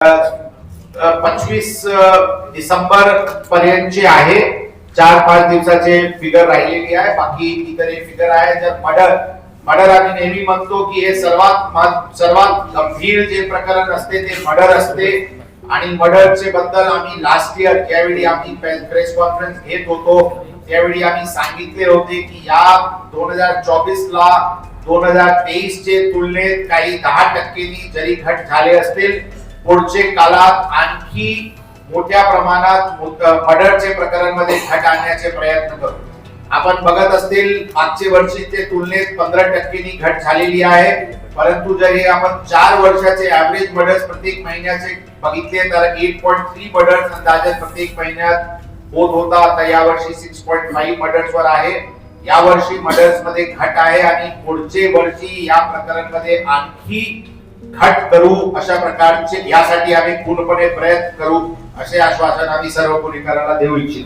25 डिसेंबर पर्यंतचे आहे. 4-5 दिवसाचे फिगर राहिलेली आहे. बाकी इतर फिगर आहे. जर मर्डर आम्ही नेहमी म्हणतो की हे सर्वात गंभीर जे प्रकरण असते ते मर्डर असते आणि मर्डरचे बद्दल आम्ही लास्ट इयर ज्यावेळी आम्ही प्रेस कॉन्फरन्स घेत होतो त्यावेळी आम्ही सांगितले होते की या 2024 ला 2023 चे तुलनेत काही 10% जरी घट झाले असतील पुढचे काळात आणखी मोठ्या प्रमाणात मर्डरचे प्रकरणामध्ये घट आणण्याचे प्रयत्न करू. आपण बघत असतील मागच्या वर्षीच्या तुलनेत 15% घट झालेली आहे. परंतु जर हे आपण 4 वर्षाचे एव्हरेज मर्डर्स प्रत्येक महिन्याचे बघितले तर 8.3 मर्डर्स अंदाजे प्रत्येक महिन्यात होत होता. आता या वर्षी 6.5 मर्डर्स वर आहे. या वर्षी मर्डर्स मध्ये घट आहे आणि पुढचे वर्षी या प्रकरणामध्ये आणखी घट करू अशा प्रकारचे यासाठी आम्ही पूर्णपणे प्रयत्न करू असे आश्वासन आम्ही सर्व पुणेकरांना देऊ इच्छितो.